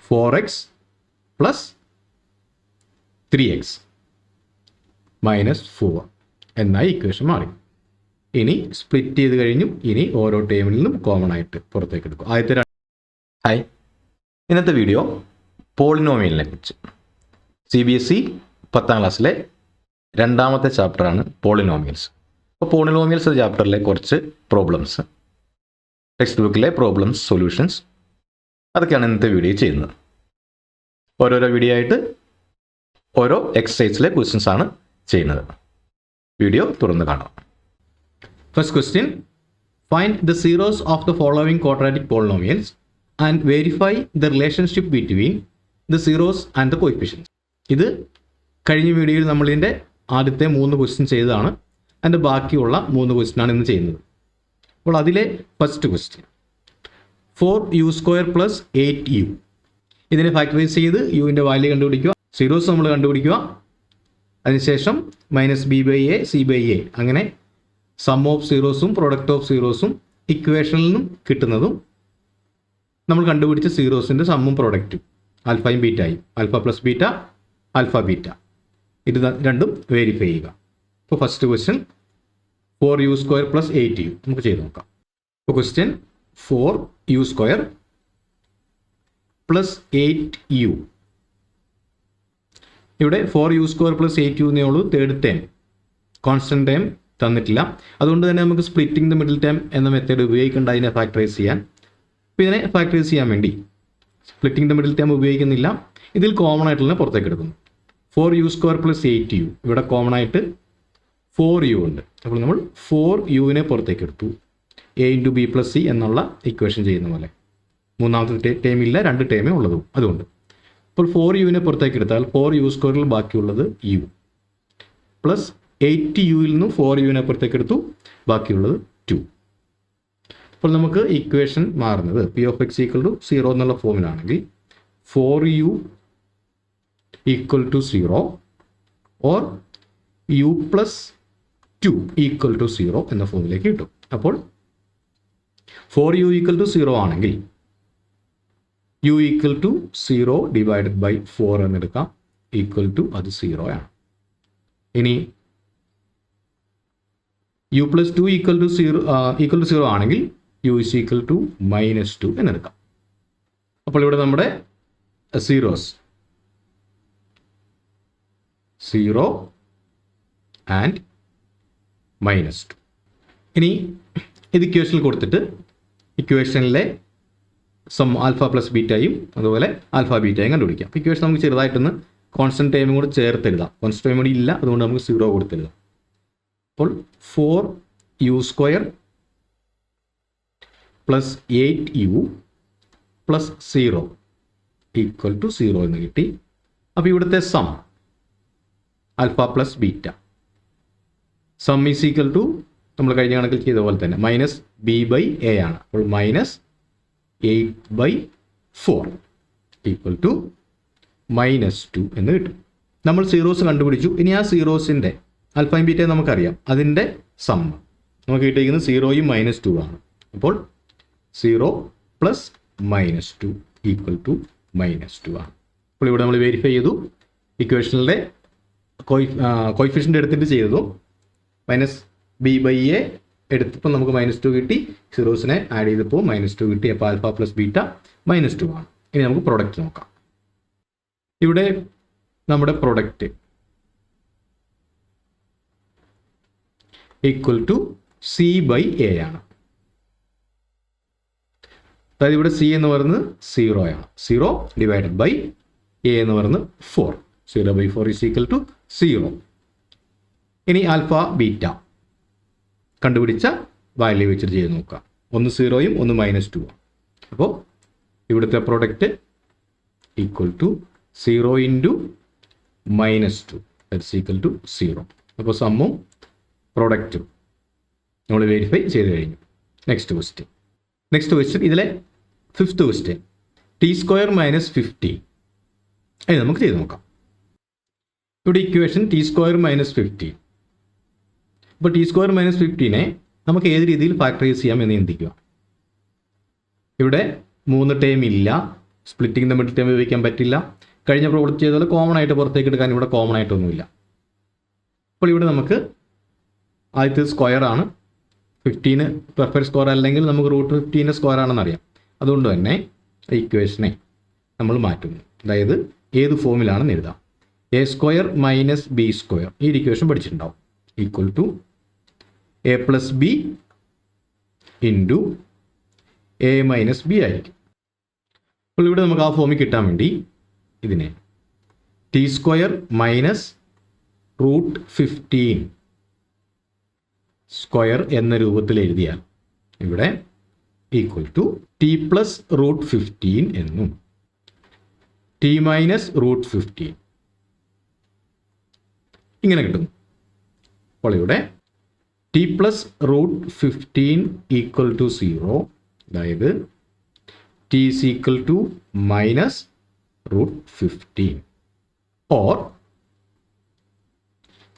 4x plus 3x minus 4 എന്ന equation മാറി. ഇനി സ്പ്ലിറ്റ് ചെയ്ത് കഴിഞ്ഞു. ഇനി ഓരോ ടേമിൽ നിന്നും കോമൺ ആയിട്ട് പുറത്തേക്ക് എടുക്കും. ആദ്യത്തെ ഹായ്, ഇന്നത്തെ വീഡിയോ പോളിനോമിയലിനെ കുറിച്ച്. CBSE 10ാം ക്ലാസ്സിലെ രണ്ടാമത്തെ ചാപ്റ്ററാണ് പോളിനോമിയൽസ്. അപ്പോൾ പോളിനോമിയൽസ് ചാപ്റ്ററിലെ കുറച്ച് പ്രോബ്ലംസ്, ടെക്സ്റ്റ് ബുക്കിലെ പ്രോബ്ലംസ്, സൊല്യൂഷൻസ്, അതൊക്കെയാണ് ഇന്നത്തെ വീഡിയോ ചെയ്യുന്നത്. ഓരോരോ വീഡിയോ ആയിട്ട് ഓരോ എക്സസൈസിലെ ക്വസ്റ്റ്യൻസ് ആണ് ചെയ്യുന്നത്. വീഡിയോ തുറന്ന് കാണാം. First question, find the zeros of the following quadratic polynomials and verify the relationship between the zeros and the coefficients. ഇത് കഴിഞ്ഞ വീഡിയോയിൽ നമ്മളിതിൻ്റെ ആദ്യത്തെ 3 ക്വസ്റ്റ്യൻ ചെയ്തതാണ്. അതിൻ്റെ ബാക്കിയുള്ള 3 ക്വസ്റ്റ്യനാണ് ഇന്ന് ചെയ്യുന്നത്. അപ്പോൾ അതിലെ ഫസ്റ്റ് ക്വസ്റ്റ്യൻ, 4u² + 8u. ഇതിനെ ഫാക്ടറൈസ് ചെയ്ത് യുവിൻ്റെ വാല്യൂ കണ്ടുപിടിക്കുക, സീറോസ് നമ്മൾ കണ്ടുപിടിക്കുക. അതിനുശേഷം -b/a c/a, അങ്ങനെ സം ഓഫ് സീറോസും പ്രൊഡക്റ്റ് ഓഫ് സീറോസും ഇക്വേഷനിൽ നിന്നും കിട്ടുന്നതും നമ്മൾ കണ്ടുപിടിച്ച സീറോസിൻ്റെ സമ്മും പ്രൊഡക്റ്റും ആൽഫയും ബീറ്റയും, alpha plus beta, alpha beta, ഇത് രണ്ടും വെരിഫൈ ചെയ്യുക. ഇപ്പോൾ ഫസ്റ്റ് ക്വസ്റ്റ്യൻ 4u² + 8u നമുക്ക് ചെയ്ത് നോക്കാം. ഇപ്പോൾ ക്വസ്റ്റ്യൻ 4u² + 8u. ഇവിടെ 4u² + 8u എന്നേ ഉള്ളൂ. തേർഡ് ടേം, കോൺസ്റ്റന്റ് ടേം തന്നിട്ടില്ല. അതുകൊണ്ട് തന്നെ നമുക്ക് സ്പ്ലിറ്റിംഗ് ദ മിഡിൽ ടേം എന്ന മെത്തേഡ് ഉപയോഗിക്കേണ്ട അതിനെ ഫാക്ടറൈസ് ചെയ്യാൻ. അപ്പോൾ ഇതിനെ ഫാക്ടറൈസ് ചെയ്യാൻ വേണ്ടി സ്പ്ലിറ്റിംഗ് ദ മിഡിൽ ടേം ഉപയോഗിക്കുന്നില്ല. ഇതിൽ കോമൺ ആയിട്ടുള്ള പുറത്തേക്ക് എടുക്കുന്നു. 4u² + 8u, ഇവിടെ കോമൺ ആയിട്ട് 4u ഉണ്ട്. അപ്പോൾ നമ്മൾ 4uവിനെ പുറത്തേക്ക് എടുത്തു. a × b + c എന്നുള്ള ഇക്വേഷൻ ചെയ്യുന്ന പോലെ. മൂന്നാമത്തെ ടേം ഇല്ല, 2 ടേമേ ഉള്ളതും. അതുകൊണ്ട് ഇപ്പോൾ 4uവിനെ പുറത്തേക്ക് എടുത്താൽ 4u² ബാക്കിയുള്ളത് u പ്ലസ് 8uയിൽ നിന്നും 4uവിനെ പുറത്തേക്ക് എടുത്തു, ബാക്കിയുള്ളത് 2. അപ്പോൾ നമുക്ക് ഇക്വേഷൻ മാറുന്നത് p(x) = 0 എന്നുള്ള ഫോമിലാണെങ്കിൽ 4u = 0 ഓർ u + 2 = 0 എന്ന ഫോമിലേക്ക് കിട്ടും. അപ്പോൾ 4u = 0 ആണെങ്കിൽ u = 0 / 4 എന്നെടുക്കാം. അത് 0 ആണ്. ഇനി u + 2 = 0 ആണെങ്കിൽ u = -2 എന്നെടുക്കാം. അപ്പോൾ ഇവിടെ നമ്മുടെ സീറോസ് 0 ആൻഡ് -2. ഇനി ഇത് ഇക്വേഷനിൽ കൊടുത്തിട്ട് ഇക്വേഷനിലെ സം ആൽഫ പ്ലസ് ബീറ്റയും അതുപോലെ ആൽഫ ബീറ്റയും കണ്ടുപിടിക്കാം. ഇക്വേഷൻ നമുക്ക് ചെറുതായിട്ടൊന്ന് കോൺസ്റ്റന്റ് ടൈമും കൂടെ ചേർത്ത് എഴുതാം. കോൺസ്റ്റന്റ് ടൈം കൂടി ഇല്ല, അതുകൊണ്ട് നമുക്ക് 0 കൊടുത്തെഴുതാം. അപ്പോൾ 4u² + 8u + 0 = 0 എന്ന് കിട്ടി. അപ്പോൾ ഇവിടുത്തെ sum alpha plus beta, sum is equal to നമ്മൾ കഴിഞ്ഞ കണക്കിൽ ചെയ്ത പോലെ തന്നെ -b/a ആണ്. അപ്പോൾ -8/4 = -2 എന്ന് കിട്ടും. നമ്മൾ സീറോസ് കണ്ടുപിടിച്ചു. ഇനി ആ സീറോസിൻ്റെ ആൽഫയും ബീറ്റയും നമുക്കറിയാം, അതിൻ്റെ സം നമുക്ക് കിട്ടിയിരിക്കുന്നത് 0യും -2 ആണ്. അപ്പോൾ 0 + -2 = -2 ആണ്. അപ്പോൾ ഇവിടെ നമ്മൾ വെരിഫൈ ചെയ്തു. ഇക്വേഷനിലെ കോയിഫിഷ്യൻ്റ് എടുത്തിട്ട് ചെയ്തതു. -b/a എടുത്തപ്പോൾ നമുക്ക് -2 കിട്ടി. സീറോസിനെ ആഡ് ചെയ്തപ്പോൾ -2 കിട്ടി. അപ്പോൾ ആൽഫ പ്ലസ് ബീറ്റ -2 ആണ്. ഇനി നമുക്ക് പ്രൊഡക്റ്റ് നോക്കാം. ഇവിടെ നമ്മുടെ പ്രൊഡക്റ്റ് = c/a ആണ്. അതായത് ഇവിടെ c എന്ന് പറയുന്നത് 0 ആണ്. 0 / a എന്ന് പറയുന്നത് 4. 0/4 = 0. ഇനി ആൽഫ ബീറ്റ കണ്ടുപിടിച്ച വാല്യൂ വെച്ചിട്ട് ചെയ്ത് നോക്കാം. ഒന്ന് 0യും ഒന്ന് -2 ആണ്. അപ്പോൾ ഇവിടുത്തെ പ്രൊഡക്റ്റ് = 0 × -2 = 0. അപ്പോൾ സമ്മും പ്രൊഡക്റ്റും നമ്മൾ വെരിഫൈ ചെയ്ത് കഴിഞ്ഞു. നെക്സ്റ്റ് ക്വസ്റ്റ്യൻ ഇതിലെ 5th ക്വസ്റ്റ്യൻ, t² - 15. അത് നമുക്ക് ചെയ്ത് നോക്കാം. ഇവിടെ ഇക്വേഷൻ t² - 15. അപ്പോൾ t² - 15നെ നമുക്ക് ഏത് രീതിയിൽ ഫാക്ടറൈസ് ചെയ്യാം എന്ന് ചിന്തിക്കുക. ഇവിടെ 3 ടേം ഇല്ല, സ്പ്ലിറ്റിംഗ് ദ മിഡിൽ ടേം ഉപയോഗിക്കാൻ പറ്റില്ല. കഴിഞ്ഞ പ്രോബ്ലം ചെയ്തതുപോലെ കോമൺ ആയിട്ട് പുറത്തേക്ക് എടുക്കാൻ ഇവിടെ കോമൺ ആയിട്ടൊന്നുമില്ല. അപ്പോൾ ഇവിടെ നമുക്ക് ആദ്യത്തെ സ്ക്വയർ ആണ്. 15 പെർഫെക്റ്റ് സ്ക്വയർ അല്ലെങ്കിൽ നമുക്ക് √15 സ്ക്വയർ ആണെന്ന് അറിയാം. അതുകൊണ്ട് തന്നെ ഇക്വേഷനെ നമ്മൾ മാറ്റുന്നു. അതായത് ഏത് ഫോമിലാണെന്ന് എഴുതാം. A square minus B square, ഈ ഇക്വേഷൻ പഠിച്ചിട്ടുണ്ടാവും, equal to A plus B into A minus B ആയിരിക്കും. അപ്പോൾ ഇവിടെ നമുക്ക് ആ ഫോമിൽ കിട്ടാൻ വേണ്ടി ഇതിനെ ടി സ്ക്വയർ മൈനസ് √15 സ്ക്വയർ എന്ന രൂപത്തിൽ എഴുതിയാൽ ഇവിടെ ഈക്വൽ ടു ടി പ്ലസ് √15 എന്നും ടി മൈനസ് √15 ഇങ്ങനെ കിട്ടുന്നു. അപ്പോൾ ഇവിടെ ടി പ്ലസ് √15 ഈക്വൽ ടു 0, അതായത് T is equal to minus √15 or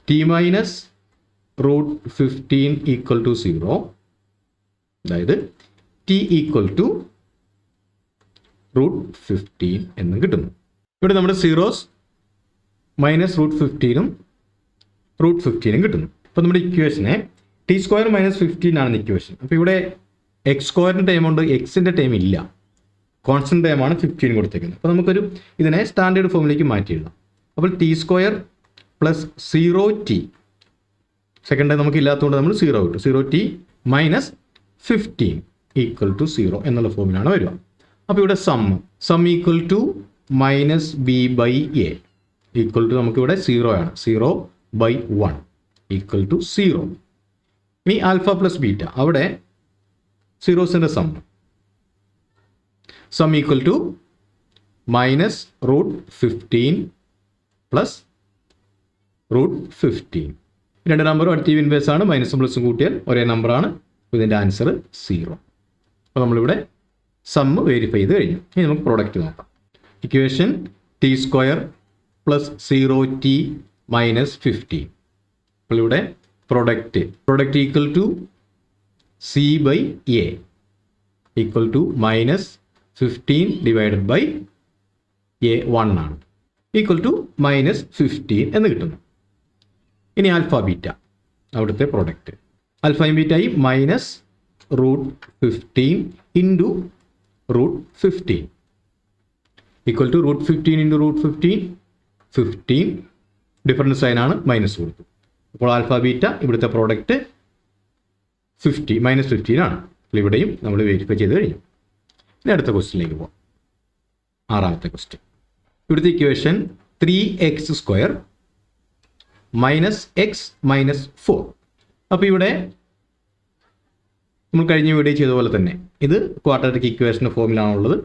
T minus √15 equal to 0, അതായത് ടി ഈക്വൽ ടു √15 എന്നും കിട്ടുന്നു. ഇവിടെ നമ്മുടെ സീറോസ് മൈനസ് √15ഉം √15ഉം കിട്ടുന്നു. അപ്പോൾ നമ്മുടെ ഇക്വേഷനെ ടി സ്ക്വയർ മൈനസ് 15 ആണ് ഇക്വേഷൻ. അപ്പോൾ ഇവിടെ എക്സ് സ്ക്വയറിൻ്റെ ടൈം ഉണ്ട്, എക്സിൻ്റെ ടൈം ഇല്ല, കോൺസ്റ്റന്റ് ടൈമാണ് 15 കൊടുത്തേക്കുന്നത്. അപ്പോൾ നമുക്കൊരു ഇതിനെ സ്റ്റാൻഡേർഡ് ഫോമിലേക്ക് മാറ്റി എഴുതാം. അപ്പോൾ T square plus 0t, second time നമുക്ക് ഇല്ലാത്തതുകൊണ്ട് നമ്മൾ 0 കിട്ടും, 0t മൈനസ് 15 ഈക്വൽ ടു 0 എന്നുള്ള ഫോമിലാണ് വരിക. അപ്പോൾ ഇവിടെ sum equal to minus B by A equal to നമുക്കിവിടെ 0 ആണ്, 0/1 ഈക്വൽ ടു 0. ഇനി ആൽഫ പ്ലസ് ബീറ്റ, അവിടെ സീറോസിൻ്റെ sum equal to minus √15 plus √15. രണ്ട് നമ്പറും അഡിറ്റീവ് ഇൻവേഴ്സ് ആണ്, മൈനസും പ്ലസും കൂട്ടിയാൽ ഒരേ നമ്പറാണ്. ഇതിൻ്റെ ആൻസർ 0. അപ്പോൾ നമ്മളിവിടെ സമ്മ് വെരിഫൈ ചെയ്ത് കഴിഞ്ഞു. ഇനി നമുക്ക് പ്രോഡക്റ്റ് നോക്കാം. Equation T square plus 0t minus 15. അപ്പോൾ ഇവിടെ product equal to C by A equal to minus 15 divided by A 1 ആണ്, ഈക്വൽ ടു മൈനസ് 15 എന്ന് കിട്ടുന്നു. ഇനി ആൽഫ ബീറ്റ, അവിടുത്തെ പ്രോഡക്റ്റ് ആൽഫയും ബീറ്റയും minus √15 into √15 equal to √15 into √15, 15 different സൈനാണ്, മൈനസ് കൊടുത്തു. അപ്പോൾ ആൽഫ ബീറ്റ ഇവിടുത്തെ പ്രോഡക്റ്റ് മൈനസ് 15 ആണ്. അപ്പോൾ ഇവിടെയും നമ്മൾ വെരിഫൈ ചെയ്ത് കഴിഞ്ഞു. ഇനി അടുത്ത ക്വസ്റ്റ്യനിലേക്ക് പോകാം. 6ാമത്തെ ക്വസ്റ്റ്യൻ. ഇവിടുത്തെ equation 3x square minus X minus 4. അപ്പോൾ ഇവിടെ നമ്മൾ കഴിഞ്ഞ വീഡിയോ ചെയ്ത പോലെ തന്നെ ഇത് ക്വാഡ്രാറ്റിക് ഇക്വേഷൻ്റെ ഫോമിലാണുള്ളത്.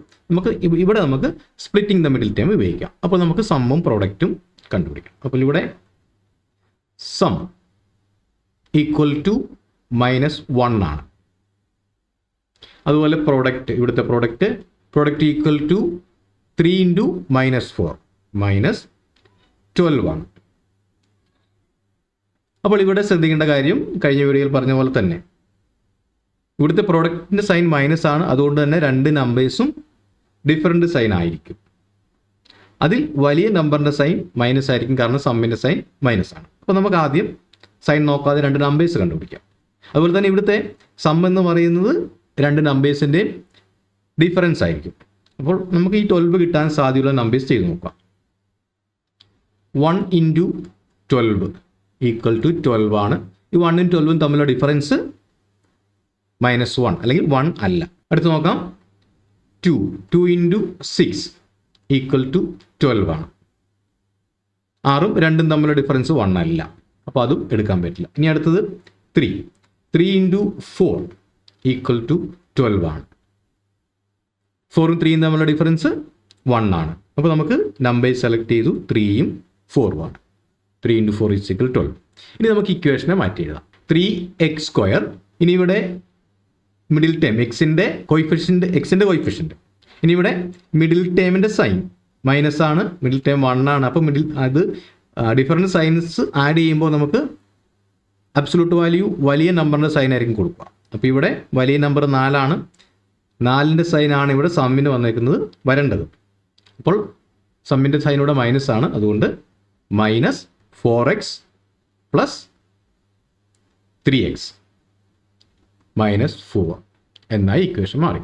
ഇവിടെ നമുക്ക് സ്പ്ലിറ്റിംഗ് ദ മിഡിൽ ടേം ഉപയോഗിക്കാം. അപ്പോൾ നമുക്ക് സമ്മും പ്രോഡക്റ്റും കണ്ടുപിടിക്കാം. അപ്പോൾ ഇവിടെ സം ഈക്വൽ ടു -1 ആണ്. അതുപോലെ ഇവിടുത്തെ പ്രോഡക്റ്റ് ഈക്വൽ ടു 3 ഇൻറ്റു -4 -12 ആണ്. അപ്പോൾ ഇവിടെ ശ്രദ്ധിക്കേണ്ട കാര്യം കഴിഞ്ഞ വീഡിയോയിൽ പറഞ്ഞ പോലെ തന്നെ ഇവിടുത്തെ പ്രോഡക്റ്റിൻ്റെ സൈൻ മൈനസ് ആണ്. അതുകൊണ്ട് തന്നെ രണ്ട് നമ്പേഴ്സും ഡിഫറൻറ്റ് സൈൻ ആയിരിക്കും. അതിൽ വലിയ നമ്പറിൻ്റെ സൈൻ മൈനസ് ആയിരിക്കും, കാരണം സമ്മിൻ്റെ സൈൻ മൈനസ് ആണ്. അപ്പോൾ നമുക്ക് ആദ്യം സൈൻ നോക്കാതെ രണ്ട് നമ്പേഴ്സ് കണ്ടുപിടിക്കാം. അതുപോലെ തന്നെ ഇവിടുത്തെ സം എന്ന് പറയുന്നത് രണ്ട് നമ്പേഴ്സിൻ്റെയും ഡിഫറൻസ് ആയിരിക്കും. അപ്പോൾ നമുക്ക് ഈ 12 കിട്ടാൻ സാധ്യതയുള്ള നമ്പേഴ്സ് ചെയ്ത് നോക്കാം. 1 ഇൻറ്റു 12 ഈക്വൽ ടു 12 ആണ്. ഈ 1ഉം 12ഉം തമ്മിലുള്ള ഡിഫറൻസ് -1 അല്ലെങ്കിൽ 1 അല്ല. അടുത്ത് നോക്കാം. 2 ഇൻറ്റു 6 ഈക്വൽ ടു 12 ആണ്. 6ഉം 2ഉം തമ്മിലുള്ള ഡിഫറൻസ് 1 അല്ല, അപ്പോൾ അതും എടുക്കാൻ പറ്റില്ല. ഇനി അടുത്തത് 3 ഇൻറ്റു 4 ഈക്വൽ ടു 12 ആണ്. 4ഉം 3ഉം തമ്മിലുള്ള ഡിഫറൻസ് 1 ആണ്. അപ്പോൾ നമുക്ക് നമ്പേഴ്സ് സെലക്ട് ചെയ്തു, 3ഉം 4ഉം ആണ്. 3 ഇൻറ്റു 4 ഈസ് ഈക്വൽ 12. ഇനി നമുക്ക് ഇക്വേഷനെ മാറ്റി എഴുതാം. 3x square. ഇനി ഇവിടെ മിഡിൽ ടേം എക്സിൻ്റെ കോയിഫിഷ്യൻ്റ്. ഇനി ഇവിടെ മിഡിൽ ടേമിൻ്റെ സൈൻ മൈനസ് ആണ്, മിഡിൽ ടേം 1 ആണ്. അപ്പോൾ അത് ഡിഫറൻറ്റ് സൈൻസ് ആഡ് ചെയ്യുമ്പോൾ നമുക്ക് അബ്സൊല്യൂട്ട് വാല്യൂ വലിയ നമ്പറിൻ്റെ സൈൻ ആയിരിക്കും കൊടുക്കുക. അപ്പോൾ ഇവിടെ വലിയ നമ്പർ 4 ആണ്, 4ൻ്റെ സൈനാണ് ഇവിടെ സമ്മിന് വന്നേക്കുന്നത് വരേണ്ടത്. അപ്പോൾ സമ്മിൻ്റെ സൈൻ ഇവിടെ മൈനസ് ആണ്. അതുകൊണ്ട് minus 4x plus 3x minus 4 എന്ന ഇക്വേഷൻ മാറി.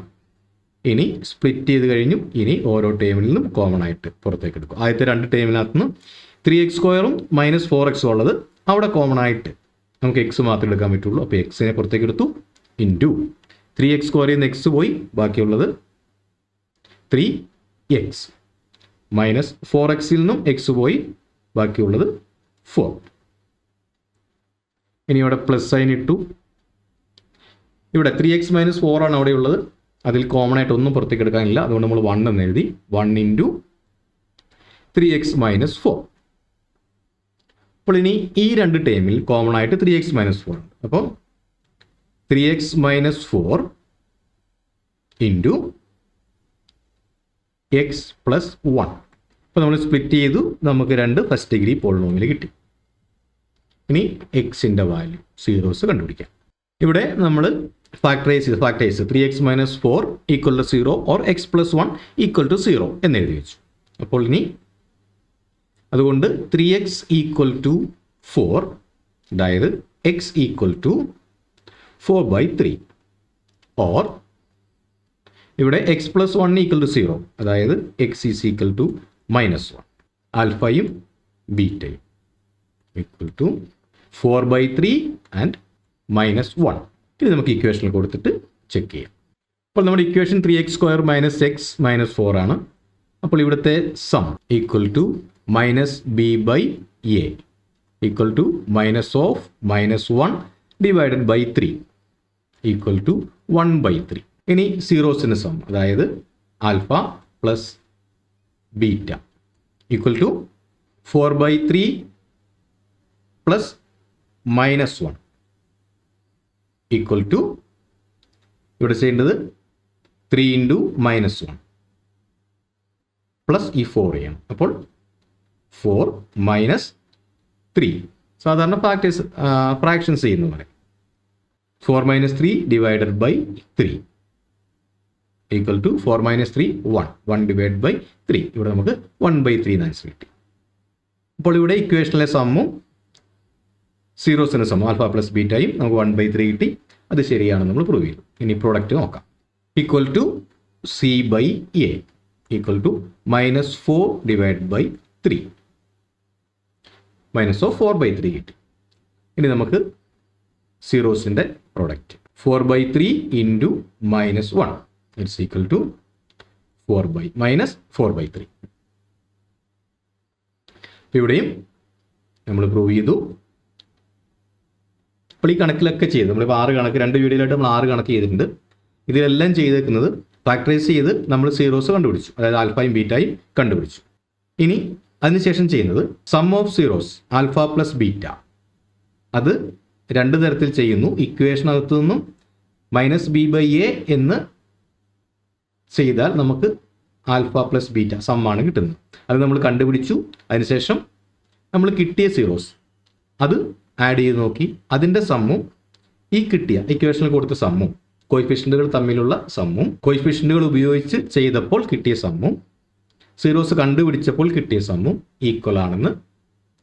ഇനി സ്പ്ലിറ്റ് ചെയ്ത് കഴിഞ്ഞു. ഇനി ഓരോ ടേമിൽ നിന്നും കോമൺ ആയിട്ട് പുറത്തേക്ക് എടുക്കും. ആദ്യത്തെ 2 ടേമിനകത്ത് നിന്ന് 3x² മൈനസ് 4x ഉള്ളത് അവിടെ കോമൺ ആയിട്ട് നമുക്ക് എക്സ് മാത്രമേ എടുക്കാൻ പറ്റുള്ളൂ. അപ്പോൾ എക്സിനെ പുറത്തേക്ക് എടുത്തു. ഇൻറ്റു 3x² നിന്ന് എക്സ് പോയി, ബാക്കിയുള്ളത് 3x മൈനസ് 4xൽ നിന്നും എക്സ് പോയി, ബാക്കിയുള്ളത് 4. ഇനി ഇവിടെ പ്ലസ് സൈൻ ഇട്ടു. ഇവിടെ 3x മൈനസ് 4 ആണ് അവിടെ ഉള്ളത്. അതിൽ കോമൺ ആയിട്ട് ഒന്നും പുറത്തേക്ക് എടുക്കാനില്ല. അതുകൊണ്ട് നമ്മൾ 1 എന്ന് എഴുതി. 1 ഇൻറ്റു 3x മൈനസ് 4. അപ്പോൾ ഇനി ഈ 2 ടേമിൽ കോമൺ ആയിട്ട് 3x മൈനസ് 4 ഉണ്ട്. അപ്പോൾ 3x minus 4 into X plus 1. അപ്പോൾ നമ്മൾ സ്പ്ലിറ്റ് ചെയ്തു. നമുക്ക് 2 ഫസ്റ്റ് ഡിഗ്രി പോളിനോമിയൽ കിട്ടി. ഇനി എക്സിൻ്റെ വാല്യൂ സീറോസ് കണ്ടുപിടിക്കാം. ഇവിടെ നമ്മൾ factorise 3x minus 4 equal to 0 or x plus 1 equal to 0 എന്ന് എഴുതി വെച്ചു. അപ്പോൾ ഇനി അതുകൊണ്ട് 3x ഈക്വൽ ടു 4, അതായത് x ഈക്വൽ ടു 4/3 ഓർ ഇവിടെ x പ്ലസ് 1 ഈക്വൽ ടു 0, അതായത് x is equal to minus 1. ആൽഫയും ബീറ്റയും ഈക്വൽ ടു 4/3 ആൻഡ് മൈനസ് 1. ഇത് നമുക്ക് ഇക്വേഷനിൽ കൊടുത്തിട്ട് ചെക്ക് ചെയ്യാം. അപ്പോൾ നമ്മുടെ equation 3x² minus x minus 4 ആണ്. അപ്പോൾ ഇവിടുത്തെ sum equal to minus B by A equal to minus of minus 1 divided by 3 equal to 1/3. ഇനി സീറോസിന് സം, അതായത് alpha plus beta equal to 4/3 plus minus 1 equal to ഇവിടെ ചെയ്യേണ്ടത് 3 into minus 1 plus ഈ 4 ചെയ്യണം. അപ്പോൾ 4 മൈനസ് 3 സാധാരണ ഫ്രാക്ഷൻസ് ചെയ്യുന്ന പോലെ 4 minus 3 divided by 3 equal to 4 minus 3 1 divide by 3. ഇവിടെ നമുക്ക് 1/3 ആൻസർ കിട്ടി. അപ്പോൾ ഇവിടെ ഇക്വേഷനിലെ സമ്മും സീറോസിന് സം ആൽഫ പ്ലസ് ബീറ്റയും നമുക്ക് 1/3 കിട്ടി. അത് ശരിയാണെന്ന് നമ്മൾ പ്രൂവ് ചെയ്തു. ഇനി പ്രോഡക്റ്റ് നോക്കാം. Equal to C by A equal to minus 4 divide by 3 minus of 4/3 കിട്ടി. ഇനി നമുക്ക് സീറോസിൻ്റെ product 4/3 into minus 1 it's equal to minus 4/3. ഇവിടെയും നമ്മൾ പ്രൂവ് ചെയ്തു. അപ്പോൾ ഈ കണക്കിലൊക്കെ ചെയ്ത് നമ്മളിപ്പോൾ 6 കണക്ക് 2 വീഡിയോയിലായിട്ട് നമ്മൾ 6 കണക്ക് ചെയ്തിട്ടുണ്ട്. ഇതിലെല്ലാം ചെയ്തേക്കുന്നത് ഫാക്ടറൈസ് ചെയ്ത് നമ്മൾ സീറോസ് കണ്ടുപിടിച്ചു, അതായത് ആൽഫയും ബീറ്റയും കണ്ടുപിടിച്ചു. ഇനി അതിനുശേഷം ചെയ്യുന്നത് sum of zeros alpha plus beta, അത് 2 തരത്തിൽ ചെയ്യുന്നു. ഇക്വേഷനകത്തു നിന്നും മൈനസ് ബി ബൈ എ എന്ന് ചെയ്താൽ നമുക്ക് ആൽഫ പ്ലസ് ബീറ്റ സമ്മാണ് കിട്ടുന്നത്. അത് നമ്മൾ കണ്ടുപിടിച്ചു. അതിനുശേഷം നമ്മൾ കിട്ടിയ സീറോസ് അത് ആഡ് ചെയ്ത് നോക്കി. അതിൻ്റെ സമ്മും ഈ കിട്ടിയ ഇക്വേഷനിൽ കൊടുത്ത സമ്മും കോയിഫിഷ്യൻറ്റുകൾ തമ്മിലുള്ള സമ്മും കോയിഫിഷ്യൻറ്റുകൾ ഉപയോഗിച്ച് ചെയ്തപ്പോൾ കിട്ടിയ സമ്മും സീറോസ് കണ്ടുപിടിച്ചപ്പോൾ കിട്ടിയ സമ്മും ഈക്വൽ ആണെന്ന്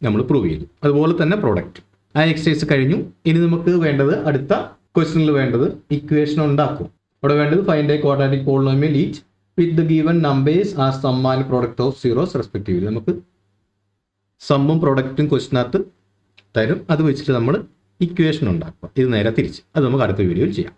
നമ്മൾ പ്രൂവ് ചെയ്തു. അതുപോലെ തന്നെ പ്രോഡക്റ്റ്. ആ എക്സസൈസ് കഴിഞ്ഞു. ഇനി നമുക്ക് വേണ്ടത് അടുത്ത ക്വസ്റ്റ്യനിൽ വേണ്ടത് ഇക്വേഷൻ ഉണ്ടാക്കും. അവിടെ വേണ്ടത് find a quadratic polynomial each with the given numbers as sum and product of zeros respectively. നമുക്ക് സമ്മും പ്രോഡക്റ്റും ക്വസ്റ്റിനകത്ത് തരും. അത് വെച്ചിട്ട് നമ്മൾ ഇക്വേഷൻ ഉണ്ടാക്കുക. ഇത് നേരെ തിരിച്ച്. അത് നമുക്ക് അടുത്ത വീഡിയോയിൽ ചെയ്യാം.